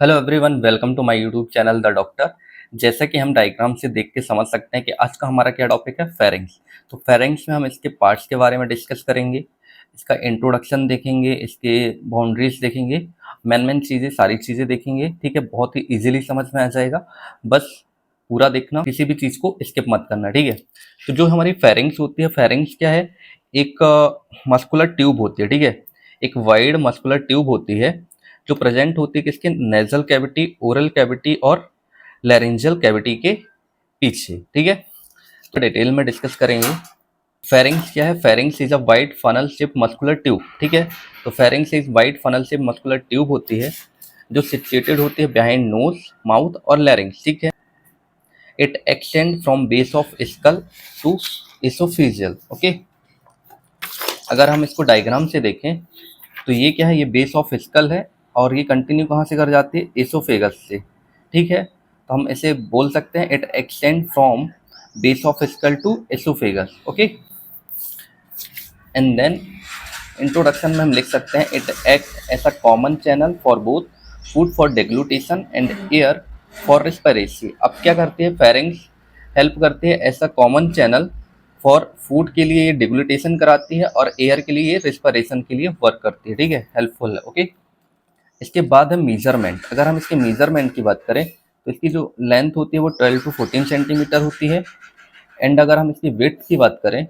Hello everyone, welcome to my YouTube channel the doctor. जैसा कि हम डायग्राम से देख के समझ सकते हैं कि आज का हमारा क्या टॉपिक है, फेरिंग्स। तो फेरिंग्स में हम इसके पार्ट्स के बारे में डिस्कस करेंगे, इसका इंट्रोडक्शन देखेंगे, इसके बाउंड्रीज देखेंगे, मेन चीज़ें, सारी चीज़ें देखेंगे। ठीक है, बहुत ही इजीली समझ में आ जाएगा। बस पूरा देखना, किसी भी चीज़ को स्किप मत करना। ठीक है, तो जो हमारी फेरिंग्स होती है, फेरिंग्स क्या है? एक मस्कुलर ट्यूब होती है। ठीक है, एक वाइड मस्कुलर ट्यूब होती है जो प्रेजेंट होती है किसके? नेजल कैविटी, ओरल कैविटी और लैरिंजियल कैविटी के पीछे। ठीक है, तो डिटेल में डिस्कस करेंगे। फेरिंग्स क्या है? Pharynx is a wide funnel shape muscular tube. ठीक है, तो pharynx is wide funnel shape muscular tube होती है जो सिचुएटेड होती है बिहाइंड नोज, माउथ और लैरिंग्स। ठीक है, it extend from base of skull to oesophageal. Okay, अगर हम इसको डायग्राम से देखें तो ये क्या है? ये बेस ऑफ स्कल है और ये कंटिन्यू कहाँ से कर जाती है? एसोफेगस से। ठीक है, तो हम इसे बोल सकते हैं it extend from base of skull to esophagus. Okay, and then introduction में हम लिख सकते हैं it act as a common channel for both food for deglutition and air for respiration. अब क्या करती है फेरिंग्स? हेल्प करती है ऐसा कॉमन चैनल फॉर फूड के लिए ये डिग्लूटेशन कराती है और एयर के लिए ये रेस्पिरेशन के लिए वर्क करती है। ठीक है, हेल्पफुल है। ओके, इसके बाद है मीजरमेंट। अगर हम इसके मीजरमेंट की बात करें तो इसकी जो लेंथ होती है वो 12 टू 14 सेंटीमीटर होती है। एंड अगर हम इसकी विड्थ की बात करें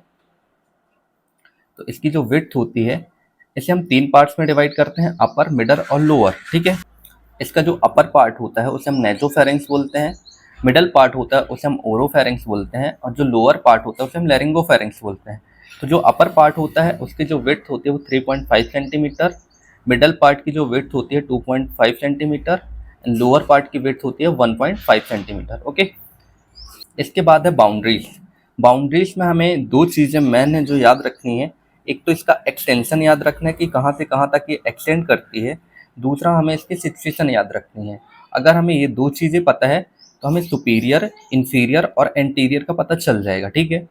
तो इसकी जो विड्थ होती है इसे हम तीन पार्ट्स में डिवाइड करते हैं, अपर, मिडल और लोअर। ठीक है, इसका जो अपर पार्ट होता है उसे हम नेजोफेरिंग्स बोलते हैं, मिडल पार्ट होता है उसे हम ओरोफेरिंग्स बोलते हैं और जो लोअर पार्ट होता है उसे हम लैरिंगोफेरिंग्स बोलते हैं। तो जो अपर पार्ट होता है उसकी जो विड्थ होती है वो 3.5 सेंटीमीटर, मिडल पार्ट की जो विड्थ होती है 2.5 सेंटीमीटर एंड लोअर पार्ट की विड्थ होती है 1.5 सेंटीमीटर। ओके, इसके बाद है बाउंड्रीज। बाउंड्रीज में हमें दो चीज़ें मेन है जो याद रखनी है। एक तो इसका एक्सटेंशन याद रखना है कि कहाँ से कहाँ तक ये एक्सटेंड करती है, दूसरा हमें इसकी सिचुएशन याद रखनी है। अगर हमें ये दो चीज़ें पता है तो हमें सुपीरियर, इंफीरियर और एंटीरियर का पता चल जाएगा। ठीक है,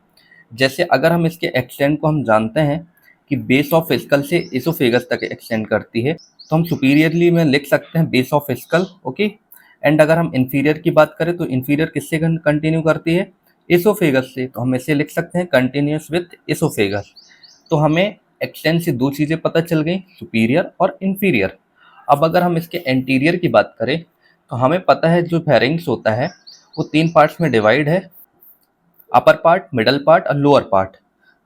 जैसे अगर हम इसके एक्सटेंड को हम जानते हैं कि बेस ऑफ स्कल से इसोफेगस तक एक्सटेंड करती है, तो हम सुपीरियरली में लिख सकते हैं base of school. Okay, and अगर हम इन्फीरियर की बात करें तो इन्फीरियर किससे कंटिन्यू करती है? एसोफेगस से, तो हम इसे लिख सकते हैं कंटिन्यूस विथ एसोफेगस। तो हमें एक्सटेंड से दो चीज़ें पता चल गई, सुपीरियर और इन्फीरियर। अब अगर हम इसके एंटीरियर की बात करें तो हमें पता है जो फेरिंग्स होता है वो तीन पार्ट्स में डिवाइड है, अपर पार्ट, मिडल पार्ट और लोअर पार्ट।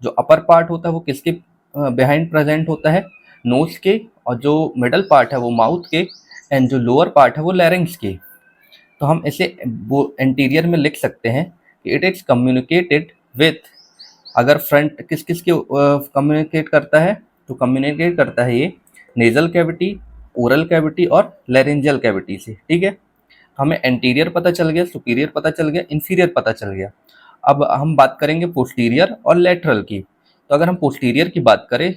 जो अपर पार्ट होता है वो किसके बिहाइंड प्रेजेंट होता है? नोज के। और जो मिडल पार्ट है वो माउथ के एंड जो लोअर पार्ट है वो लैरिंग्स के। तो हम इसे वो एंटीरियर में लिख सकते हैं कि इट इज कम्युनिकेटेड विथ, अगर फ्रंट किस किस के कम्युनिकेट करता है तो कम्युनिकेट करता है ये नेजल कैविटी, ओरल कैविटी और लैरिंजियल कैविटी से। ठीक है, हमें एंटीरियर पता चल गया, सुपीरियर पता चल गया, इंफीरियर पता चल गया। अब हम बात करेंगे पोस्टीरियर और लेटरल की। तो अगर हम पोस्टीरियर की बात करें,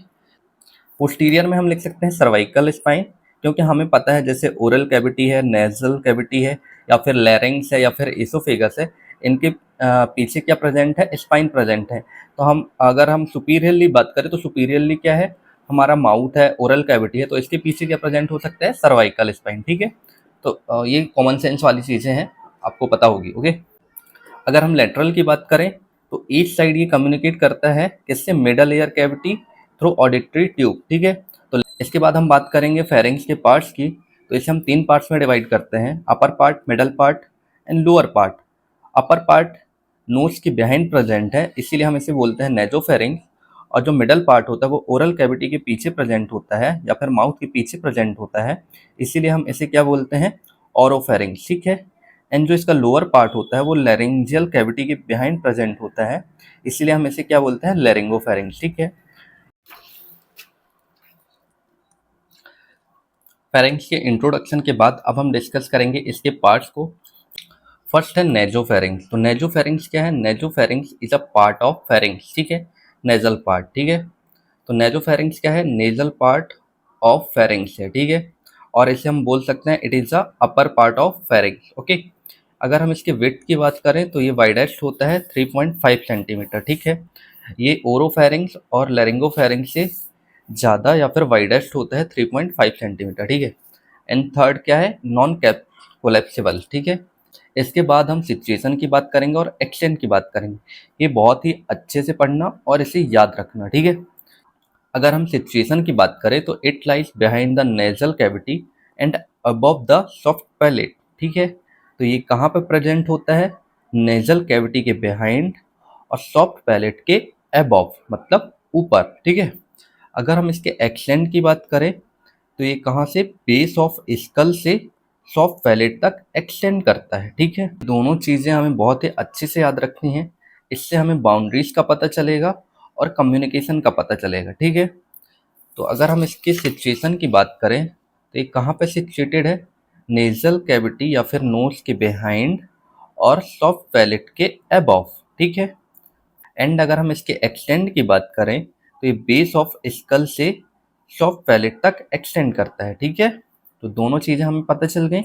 पोस्टीरियर में हम लिख सकते हैं सर्वाइकल स्पाइन, क्योंकि हमें पता है जैसे ओरल कैविटी है, नेजल कैविटी है या फिर लैरिंग्स है या फिर इसोफेगस है, इनके पीछे क्या प्रेजेंट है? स्पाइन प्रेजेंट है। तो हम अगर हम सुपीरियरली बात करें तो सुपीरियरली क्या है? हमारा माउथ है, ओरल कैविटी है, तो इसके पीछे क्या प्रेजेंट हो सकता है? Cervical spine. ठीक है, तो ये कॉमन सेंस वाली चीज़ें हैं, आपको पता होगी। ओके, अगर हम लेटरल की बात करें तो ईच साइड ये कम्युनिकेट करता है किससे? Middle ear cavity through auditory tube. ठीक है, तो इसके बाद हम बात करेंगे फेरिंग्स के पार्ट्स की। तो इसे हम तीन पार्ट्स में डिवाइड करते हैं, upper part, middle part and lower part. Upper part nose के बिहाइंड प्रेजेंट है, इसीलिए हम इसे बोलते हैं नेजोफेरिंग। और जो मिडल पार्ट होता है वो ओरल कैविटी के पीछे प्रेजेंट होता है या फिर माउथ के पीछे प्रेजेंट होता है, इसीलिए हम इसे क्या बोलते हैं? ओरोफेरिंग। ठीक है, एंड जो इसका लोअर पार्ट होता है वो लैरिंजियल कैविटी के बिहाइंड प्रेजेंट होता है, इसीलिए हम इसे क्या बोलते हैं? लैरिंगोफेरिंग। ठीक है, फेरिंग्स के इंट्रोडक्शन के बाद अब हम डिस्कस करेंगे इसके पार्ट्स को। फर्स्ट है नेजोफेरिंग्स। तो नेजोफेरिंग्स क्या है? Nasopharynx is a part of pharynx. ठीक है, नेजल पार्ट। ठीक है, तो नेजोफेरिंग्स क्या है? नेजल पार्ट ऑफ फेरिंग्स है। ठीक है, और इसे हम बोल सकते हैं it is a upper part of pharynx. Okay, अगर हम इसके विड्थ की बात करें तो ये वाइडेस्ट होता है 3.5 सेंटीमीटर। ठीक है, ये ओरोफेरिंग्स और लैरिंगोफेरिंग्स से ज़्यादा या फिर वाइडेस्ट होता है 3.5 सेंटीमीटर। ठीक है, एंड थर्ड क्या है, नॉन कोलेप्सिबल, ठीक है। इसके बाद हम सिचुएशन की बात करेंगे और एक्सटेंट की बात करेंगे। ये बहुत ही अच्छे से पढ़ना और इसे याद रखना, ठीक है। अगर हम सिचुएशन की बात करें तो it lies behind the nasal cavity and above the soft palate, ठीक है। तो ये कहाँ पे प्रेजेंट होता है, नेजल कैविटी के बिहाइंड और सॉफ्ट पैलेट के अबव, मतलब ऊपर, ठीक है। अगर हम इसके एक्सेंट की बात करें तो ये कहाँ से, बेस ऑफ स्कल से सॉफ्ट पैलेट तक एक्सटेंड करता है, ठीक है। दोनों चीज़ें हमें बहुत ही अच्छे से याद रखनी है। इससे हमें बाउंड्रीज का पता चलेगा और कम्युनिकेशन का पता चलेगा, ठीक है। तो अगर हम इसकी सिचुएशन की बात करें तो ये कहाँ पे सिचुएटेड है, नेजल कैविटी या फिर नोज के बिहाइंड और सॉफ्ट पैलेट के अबव, ठीक है। एंड अगर हम इसके एक्सटेंड की बात करें तो ये बेस ऑफ स्कल से सॉफ्ट पैलेट तक एक्सटेंड करता है, ठीक है। तो दोनों चीज़ें हमें पता चल गई।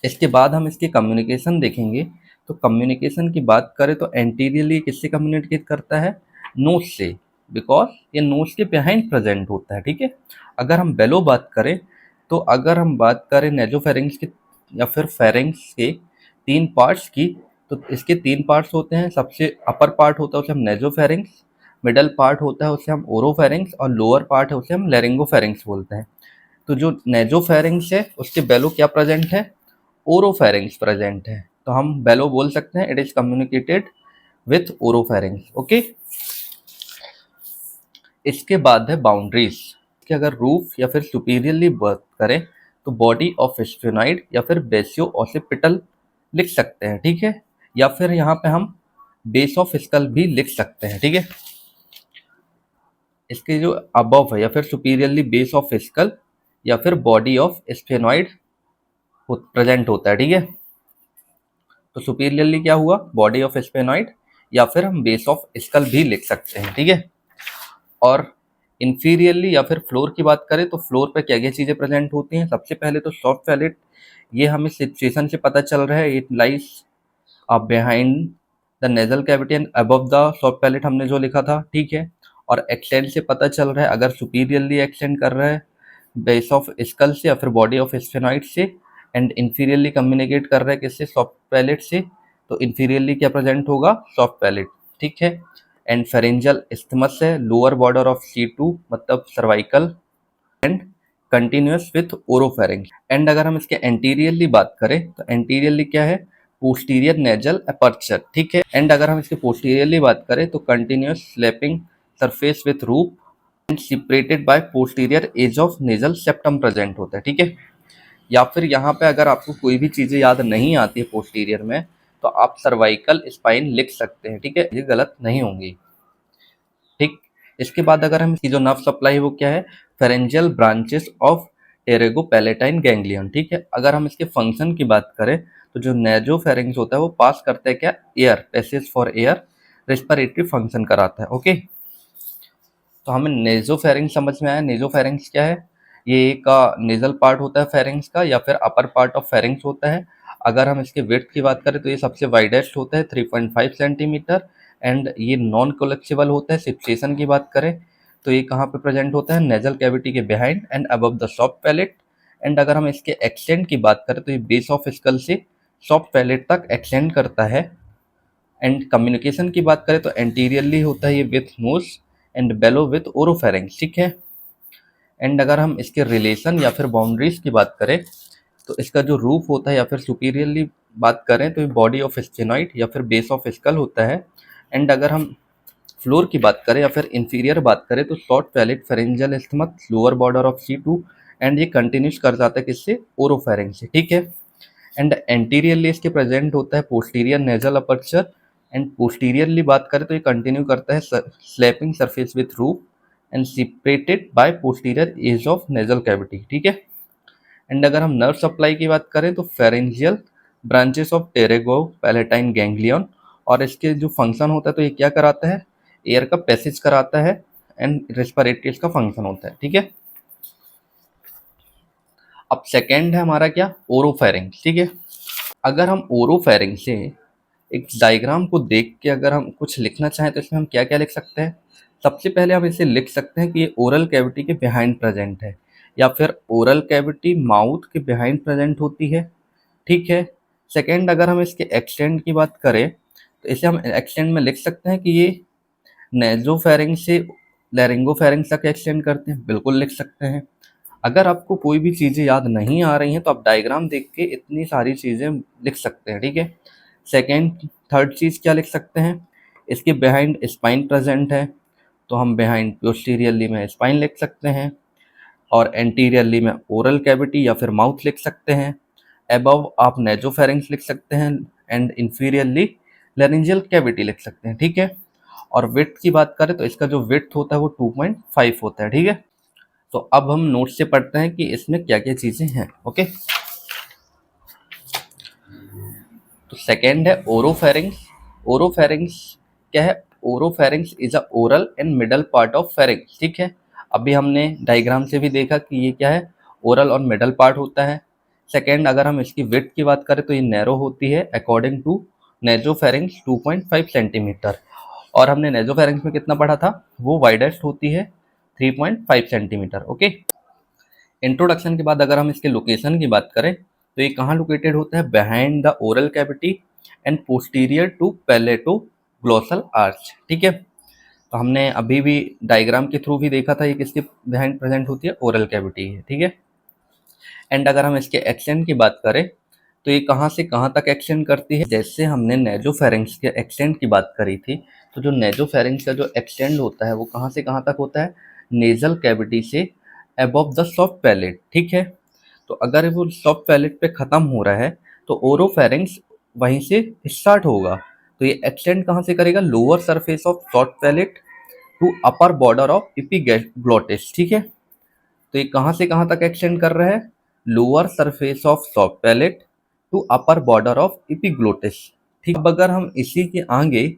इसके बाद हम इसकी कम्युनिकेशन देखेंगे। तो कम्युनिकेशन की बात करें तो एंटीरियरली किससे कम्युनिकेट करता है, नोज से, बिकॉज ये नोज के बिहाइंड प्रेजेंट होता है, ठीक है। अगर हम बेलो बात करें तो अगर हम बात करें नेजोफेरिंग्स की या फिर फेरिंग्स के तीन पार्ट्स की, तो इसके तीन पार्ट्स होते हैं। सबसे अपर पार्ट होता है उसे हम नेजोफेरिंग्स, मिडल पार्ट होता है उसे हम ओरोफेरिंग्स और लोअर पार्ट है उसे हम लेरिंगोफेरिंग्स बोलते हैं। तो जो नेजोफेरिंग्स है उसके बेलो क्या प्रेजेंट है, ओरोफेरिंग्स प्रेजेंट है। तो हम बेलो बोल सकते हैं it is communicated with oropharynx, okay. इसके बाद है बाउंड्रीज कि अगर रूफ या फिर सुपीरियरली बात करें तो बॉडी ऑफ स्फेनॉइड या फिर बेसियो ऑसिपिटल लिख सकते हैं, ठीक है। या फिर यहाँ पे हम बेस ऑफ स्कल भी लिख सकते हैं, ठीक है। इसके जो अबव है या फिर सुपीरियरली बेस ऑफ स्कल या फिर बॉडी ऑफ स्फेनॉइड प्रेजेंट होता है, ठीक है। तो सुपीरियरली क्या हुआ, बॉडी ऑफ स्फेनॉइड या फिर हम बेस ऑफ स्कल भी लिख सकते हैं, ठीक है। और इंफीरियरली या फिर फ्लोर की बात करें तो फ्लोर पे क्या क्या चीज़ें प्रेजेंट होती हैं। सबसे पहले तो सॉफ्ट पैलेट, ये हमें सिचुएशन से पता चल रहा है, it lies behind the nasal cavity and above the soft palate हमने जो लिखा था, ठीक है। और एक्सटेंड से पता चल रहा है, अगर सुपीरियरली एक्सटेंड कर रहा है बेस ऑफ स्कल से या फिर बॉडी ऑफ स्फेनॉइड से, एंड इंफीरियरली कम्युनिकेट कर रहा है किससे, सॉफ्ट पैलेट से, तो इंफीरियरली क्या प्रेजेंट होगा, सॉफ्ट पैलेट, ठीक है। एंड फेरेंजियल इस्थमस है लोअर बॉर्डर ऑफ C2 मतलब cervical, and continuous with oropharynx. And अगर हम इसके एंटीरियरली बात करें तो एंटीरियरली क्या है, पोस्टीरियर नेजल अपर्चर, ठीक है। एंड अगर हम इसके पोस्टीरियरली बात करें तो continuous sloping surface with roof and separated by posterior edge of nasal septum present होता है, ठीक है। या फिर यहाँ पे अगर आपको कोई भी चीज़ें याद नहीं आती है पोस्टीरियर में तो आप सर्वाइकल स्पाइन लिख सकते हैं, ठीक है, ये गलत नहीं होंगी, ठीक। इसके बाद अगर हम इसकी जो नर्व सप्लाई है वो क्या है, pharyngeal branches of pterygopalatine ganglion, ठीक है। अगर हम इसके फंक्शन की बात करें तो जो नेजोफेरिंग्स होता है वो पास करता है क्या, air, passage for air, respiratory function कराता है, ओके। तो हमें नेजोफेरिंग्स समझ में आया। नेजोफेरिंग्स क्या है, ये एक नेजल पार्ट होता है फेरिंग्स का या फिर अपर पार्ट ऑफ फेरिंग्स होता है। अगर हम इसके विड्थ की बात करें तो ये सबसे वाइडेस्ट होता है 3.5 सेंटीमीटर, एंड ये नॉन कोलेप्सिबल होता है। सिचुएशन की बात करें तो ये कहाँ पे प्रेजेंट होता है, नेजल कैविटी के behind and above the soft palate. And अगर हम इसके एक्सटेंड की बात करें तो ये बेस ऑफ स्कल से सॉफ्ट पैलेट तक एक्सटेंड करता है। एंड कम्युनिकेशन की बात करें तो एंटीरियरली होता है ये with nose and below with oropharynx, ठीक है। एंड अगर हम इसके रिलेशन या फिर बाउंड्रीज की बात करें तो इसका जो रूफ होता है या फिर सुपीरियरली बात करें तो ये बॉडी ऑफ स्फेनॉइड या फिर बेस ऑफ स्कल होता है। एंड अगर हम फ्लोर की बात करें या फिर इंफीरियर बात करें तो short palate pharyngeal isthmus lower border of C2, and ये कंटिन्यूस कर जाता है किससे, ओरोफेरिंक्स से, ठीक है। एंड एंटीरियरली इसके प्रेजेंट होता है posterior nasal aperture, and posteriorly बात करें तो ये कंटिन्यू करता है sloping surface with roof and separated by posterior edge of nasal cavity, ठीक है। एंड अगर हम नर्व सप्लाई की बात करें तो pharyngeal branches of pterygopalatine ganglion, और इसके जो फंक्शन होता है तो ये क्या कराता है, एयर का पैसेज कराता है, एंड रेस्पिरेटरी इसका फंक्शन होता है, ठीक है। अब सेकेंड है हमारा क्या, ओरोफेरिंक्स, ठीक है। अगर हम ओरोफेरिंक्स से एक डायग्राम को देख के अगर हम कुछ लिखना चाहें तो इसमें हम क्या क्या लिख सकते हैं। सबसे पहले हम इसे लिख सकते हैं कि ये ओरल कैविटी के बिहाइंड प्रेजेंट है। या फिर ओरल कैविटी माउथ के बिहाइंड प्रेजेंट होती है, ठीक है। सेकेंड, अगर हम इसके एक्सटेंड की बात करें तो इसे हम एक्सटेंड में लिख सकते हैं कि ये नेजोफेरिंक्स से लैरिंगोफेरिंक्स तक एक्सटेंड करते हैं, बिल्कुल लिख सकते हैं। अगर आपको कोई भी चीज़ें याद नहीं आ रही हैं तो आप डायग्राम देख के इतनी सारी चीज़ें लिख सकते हैं, ठीक है। सेकेंड, थर्ड चीज़ क्या लिख सकते हैं, इसके बिहाइंड स्पाइन प्रेजेंट है, तो हम बिहाइंड पोस्टीरियरली में स्पाइन लिख सकते हैं, और एंटीरियरली में ओरल कैविटी या फिर माउथ लिख सकते हैं। अबव आप नेजोफेरिंक्स लिख सकते हैं, एंड इंफीरियरली लैरिंजियल कैविटी लिख सकते हैं, ठीक है। और विड्थ की बात करें तो इसका जो विड्थ होता है वो 2.5 होता है, ठीक है। तो अब हम नोट से पढ़ते हैं कि इसमें क्या क्या चीज़ें हैं, ओके। तो सेकेंड है ओरोफेरिंक्स। ओरोफेरिंक्स क्या है, oropharynx is a oral and middle part of pharynx, ठीक है। अभी हमने डायग्राम से भी देखा कि ये क्या है, ओरल और मिडल पार्ट होता है। सेकेंड, अगर हम इसकी विड्थ की बात करें तो ये नैरो होती है अकॉर्डिंग टू नेजोफेरिंक्स 2.5 सेंटीमीटर, और हमने नेजोफेरिंक्स में कितना पढ़ा था, वो वाइडेस्ट होती है 3.5 सेंटीमीटर, ओके। इंट्रोडक्शन के बाद अगर हम इसके लोकेशन की बात करें तो ये कहाँ लोकेटेड होता है, behind the oral cavity and posterior to palatoglossal arch, ठीक है। तो हमने अभी भी डायग्राम के थ्रू भी देखा था ये किसके बिहाइंड प्रेजेंट होती है, ओरल कैविटी है, ठीक है। एंड अगर हम इसके एक्सटेंड की बात करें तो ये कहाँ से कहाँ तक एक्सटेंड करती है, जैसे हमने नेजोफेरिंक्स के एक्सटेंड की बात करी थी, तो जो नेजोफेरिंक्स का जो एक्सटेंड होता है वो कहाँ से कहाँ तक होता है, नेजल कैविटी से अबव द सॉफ्ट पैलेट, ठीक है। तो अगर वो सॉफ्ट पैलेट पे ख़त्म हो रहा है तो ओरोफेरिंक्स वहीं से स्टार्ट होगा, तो ये एक्सटेंड कहाँ से करेगा, lower surface of soft palate to upper border of epiglottis, ठीक है। तो ये कहाँ से कहाँ तक एक्सटेंड कर रहा है, lower surface of soft palate to upper border of epiglottis, ठीक। अब अगर हम इसी के आगे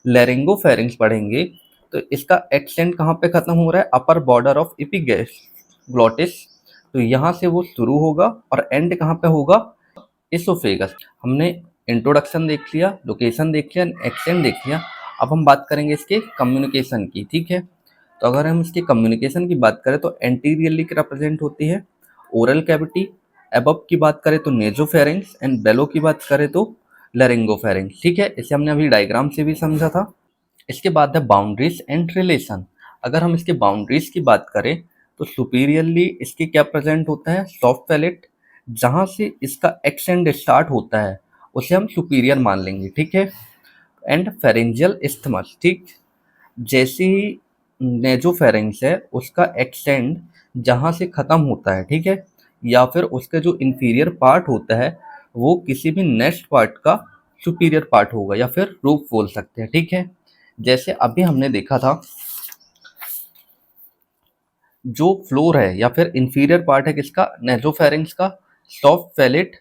लैरिंगोफेरिंक्स पढ़ेंगे तो इसका एक्सटेंड कहाँ पे खत्म हो रहा है, अपर बॉर्डर ऑफ एपिग्लोटिस, तो यहाँ से वो शुरू होगा और एंड कहाँ पे होगा, इसोफेगस। हमने इंट्रोडक्शन देख लिया, लोकेशन देख लिया, एक्सटेंड देख लिया। अब हम बात करेंगे इसके कम्युनिकेशन की, ठीक है। तो अगर हम इसके कम्युनिकेशन की बात करें तो एंटीरियरली रिप्रेजेंट होती है ओरल कैविटी, अबव की बात करें तो नेजोफेरिंक्स, एंड बेलो की बात करें तो लैरिंगोफेरिंक्स, ठीक है। इसे हमने अभी डायग्राम से भी समझा था। इसके बाद है बाउंड्रीज एंड रिलेशन। अगर हम इसके बाउंड्रीज की बात करें तो सुपीरियरली इसके क्या प्रेजेंट होता है, सॉफ्ट पैलेट, जहाँ से इसका एक्सटेंड स्टार्ट होता है उसे हम सुपीरियर मान लेंगे, ठीक है। एंड फेरेंजियल इस्थमस, ठीक। जैसे ही नेजोफेरिंक्स है उसका एक्सटेंड जहाँ से ख़त्म होता है, ठीक है, या फिर उसका जो इंफीरियर पार्ट होता है वो किसी भी नेक्स्ट पार्ट का सुपीरियर पार्ट होगा, या फिर रूफ बोल सकते हैं, ठीक है। जैसे अभी हमने देखा था जो फ्लोर है या फिर इंफीरियर पार्ट है किसका, नेजोफेरिंक्स का, सॉफ्ट पैलेट,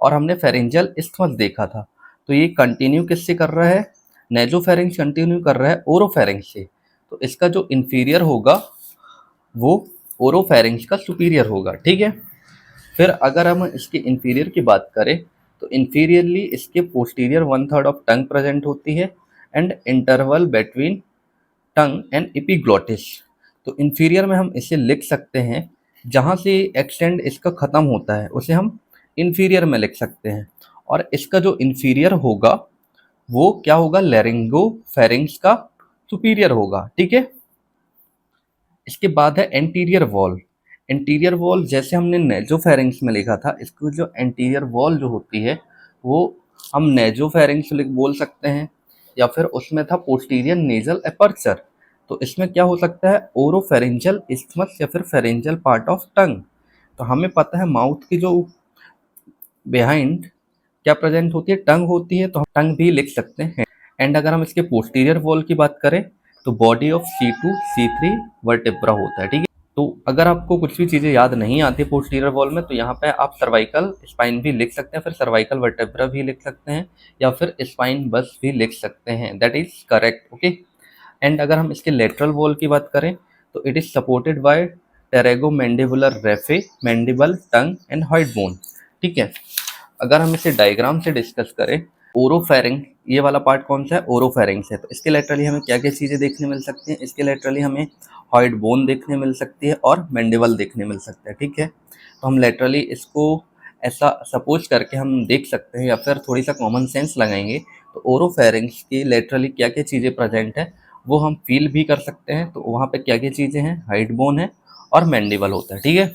और हमने फेरेंजियल इस्थमस देखा था। तो ये कंटिन्यू किससे कर रहा है, नेजोफेरिंक्स कंटिन्यू कर रहा है ओरोफेरिंक्स से, तो इसका जो इंफीरियर होगा वो ओरोफेरिंक्स का सुपीरियर होगा, ठीक है। फिर अगर हम इसके इंफीरियर की बात करें तो इंफीरियरली इसके पोस्टीरियर 1/3 ऑफ टंग प्रेजेंट होती है, and interval between tongue and epiglottis. तो इंफीरियर में हम इसे लिख सकते हैं, जहाँ से एक्सटेंड इसका ख़त्म होता है उसे हम इंफीरियर में लिख सकते हैं, और इसका जो इंफीरियर होगा वो क्या होगा, लैरिंगोफेरिंक्स का सुपीरियर होगा, ठीक है। इसके बाद है एंटीरियर वॉल। एंटीरियर वॉल जैसे हमने नेजोफेरिंक्स में लिखा था, इसकी जो एंटीरियर वॉल जो होती है वो हम नेजोफेरिंक्स बोल सकते हैं, या फिर उसमें था पोस्टीरियर नेजल एपर्चर। तो इसमें क्या हो सकता है, ओरोफेरिंजियल इस्थमस या फिर फेरेंजियल पार्ट ऑफ टंग। तो हमें पता है माउथ की जो बिहाइंड क्या प्रेजेंट होती है, टंग होती है, तो हम टंग भी लिख सकते हैं। एंड अगर हम इसके पोस्टीरियर वॉल की बात करें तो body of C2 C3 vertebra होता है, ठीक है। तो अगर आपको कुछ भी चीज़ें याद नहीं आती पोस्टीरियर वॉल में तो यहाँ पे आप सर्वाइकल स्पाइन भी लिख सकते हैं, फिर सर्वाइकल वर्टेब्रा भी लिख सकते हैं, या फिर स्पाइन बस भी लिख सकते हैं, that is correct, okay. And अगर हम इसके लेटरल वॉल की बात करें तो it is supported by pterygomandibular raphe, mandible, tongue and hyoid bone, ठीक है। अगर हम इसे डायग्राम से डिस्कस करें ओरोफेरिंग, ये वाला पार्ट कौन सा है, ओरोफेरिंग्स है। तो इसके लेटरली हमें क्या क्या चीज़ें देखने मिल सकती हैं, इसके लेटरली हमें हॉइड बोन देखने मिल सकती है और मैंडिबल देखने मिल सकता है, ठीक है। तो हम लेटरली इसको ऐसा सपोज करके हम देख सकते हैं या फिर थोड़ी सा कॉमन सेंस लगाएंगे तो ओरोफेरिंग्स की लेटरली क्या क्या चीज़ें प्रेजेंट है वो हम फील भी कर सकते हैं। तो वहाँ पे क्या क्या चीज़ें हैं, हाइड बोन है और मैंडिबल होता है, ठीक है।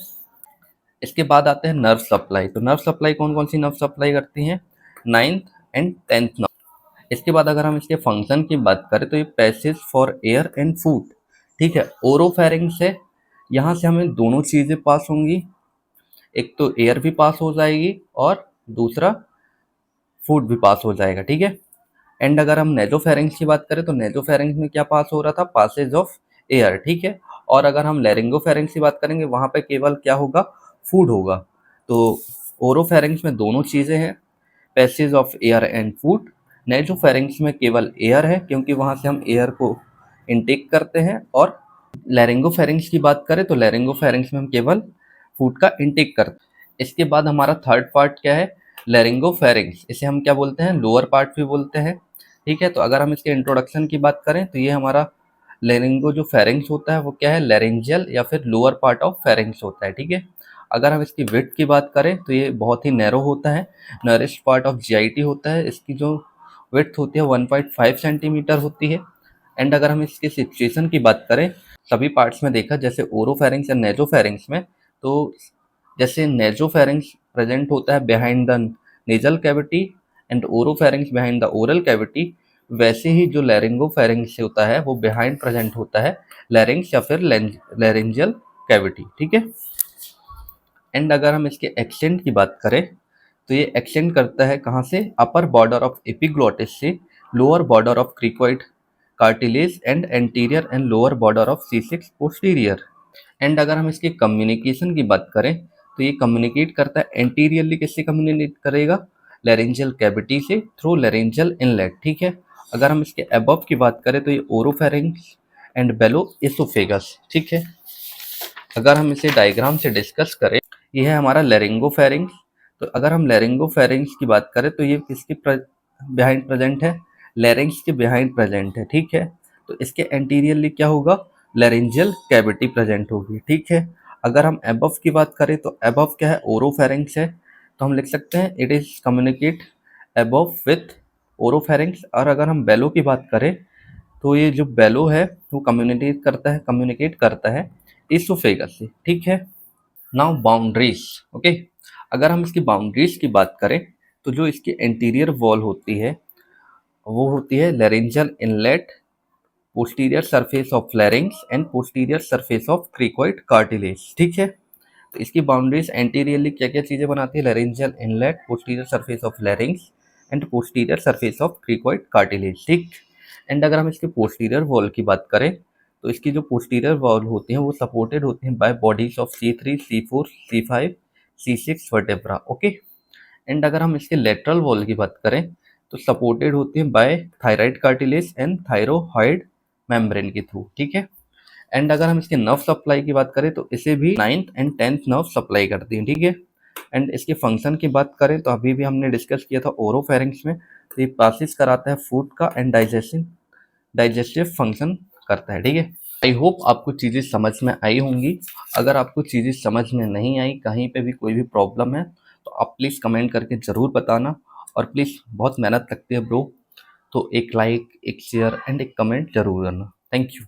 इसके बाद आते हैं नर्व सप्लाई। तो नर्व सप्लाई कौन कौन सी नर्व सप्लाई करती हैं, 9th एंड 10th नर्व। इसके बाद अगर हम इसके फंक्शन की बात करें तो ये passage for air and food, ठीक है। ओरोफेरिंग से यहाँ से हमें दोनों चीज़ें पास होंगी, एक तो एयर भी पास हो जाएगी और दूसरा फूड भी पास हो जाएगा, ठीक है। एंड अगर हम नेजोफेरिंग्स की बात करें तो नेजोफेरिंग्स में क्या पास हो रहा था, पासेज ऑफ एयर, ठीक है। और अगर हम लैरिंगोफेरिंग्स की बात करेंगे वहाँ पे केवल क्या होगा, फूड होगा। तो ओरोफेरिंग्स में दोनों चीज़ें हैं, passage of air and food. Nasopharynx में केवल एयर है क्योंकि वहाँ से हम एयर को इनटेक करते हैं। और लैरिंगोफेरिंग्स की बात करें तो लैरिंगोफेरिंग्स में हम केवल फूड का इनटेक करते हैं। इसके बाद हमारा थर्ड पार्ट क्या है, लैरिंगोफेरिंग्स। इसे हम क्या बोलते हैं, लोअर पार्ट भी बोलते हैं, ठीक है। तो अगर हम इसके इंट्रोडक्शन की बात करें तो ये हमारा लैरिंगो जो फेरिंग्स होता है वो क्या है, लैरिंजियल या फिर लोअर पार्ट ऑफ फेरिंग्स होता है, ठीक है। अगर हम इसकी विड्थ की बात करें तो ये बहुत ही नैरो होता है, नरेस्ट पार्ट ऑफ जीआईटी होता है। इसकी जो विड्थ होती है 1.5 सेंटीमीटर होती है। एंड अगर हम इसकी सिचुएशन की बात करें सभी पार्ट्स में देखा, जैसे ओरोफेरिंग्स या नेजोफेरिंग्स में, तो जैसे नेजोफेरिंग्स प्रेजेंट होता है behind the nasal cavity and oropharynx behind the oral cavity, वैसे ही जो लैरिंगोफेरिंग्स होता है वो बिहाइंड प्रेजेंट होता है लैरिंग्स या फिर लैरिंजियल कैविटी, ठीक है। एंड अगर हम इसके एक्सेंट की बात करें तो ये एक्सटेंड करता है कहाँ से, अपर बॉर्डर ऑफ एपिग्लोटिस से lower border of cricoid cartilage and anterior and lower border of C6 posterior. And अगर हम इसकी कम्युनिकेशन की बात करें तो ये कम्युनिकेट करता है एंटीरियरली, किससे कम्युनिकेट करेगा, लैरिंजियल कैविटी से थ्रू लैरिंजियल इनलेट, ठीक है। अगर हम इसके अबव की बात करें तो ये ओरोफेरिंग्स एंड बेलो एसोफेगस, ठीक है। अगर हम इसे डायग्राम से डिस्कस करें, ये है हमारा लैरिंगोफेरिंग्स। तो अगर हम लैरिंगोफेरिंग्स की बात करें तो ये किसके बिहाइंड प्रेजेंट है, लैरिंग्स के बिहाइंड प्रेजेंट है, ठीक है। तो इसके एंटीरियरली क्या होगा, लैरिंजियल कैविटी प्रेजेंट होगी, ठीक है। अगर हम अबव की बात करें तो अबव क्या है, ओरोफेरिंग्स है। तो हम लिख सकते हैं it is communicate above with oropharynx. और अगर हम बेलो की बात करें तो ये जो बेलो है वो कम्युनिकेट करता है इसोफेगस से, ठीक है। Now boundaries, okay. अगर हम इसकी बाउंड्रीज की बात करें तो जो इसकी एंटीरियर वॉल होती है वो होती है laryngeal inlet, posterior surface of लैरिंग्स and posterior surface of cricoid cartilage, ठीक है। तो इसकी बाउंड्रीज एंटीरियरली क्या क्या चीज़ें बनाती है, laryngeal inlet, posterior surface of लैरिंग्स and posterior surface of cricoid cartilage, ठीक। एंड अगर हम इसके पोस्टीरियर वॉल की बात करें तो इसकी जो पोस्टीरियर वॉल होती हैं वो सपोर्टेड होती हैं by bodies of C3, C4, C5, C6 vertebra, okay. And अगर हम इसके लेटरल वॉल की बात करें तो सपोर्टेड होती हैं by thyroid cartilage and thyrohyoid membrane के थ्रू, ठीक है। एंड अगर हम इसके नर्व सप्लाई की बात करें तो इसे भी 9th and 10th nerve supply करती हैं, ठीक है। एंड इसके फंक्शन की बात करें तो अभी भी हमने डिस्कस किया था ओरोफेरिंग्स में, तो ये पासिस कराता है फूड का एंड डाइजेस्टिव फंक्शन करता है, ठीक है। आई होप आपको चीज़ें समझ में आई होंगी। अगर आपको चीज़ें समझ में नहीं आई, कहीं पे भी कोई भी प्रॉब्लम है तो आप प्लीज़ कमेंट करके ज़रूर बताना। और प्लीज़ बहुत मेहनत लगती है ब्रो, तो एक लाइक, एक शेयर एंड एक कमेंट जरूर करना। Thank you.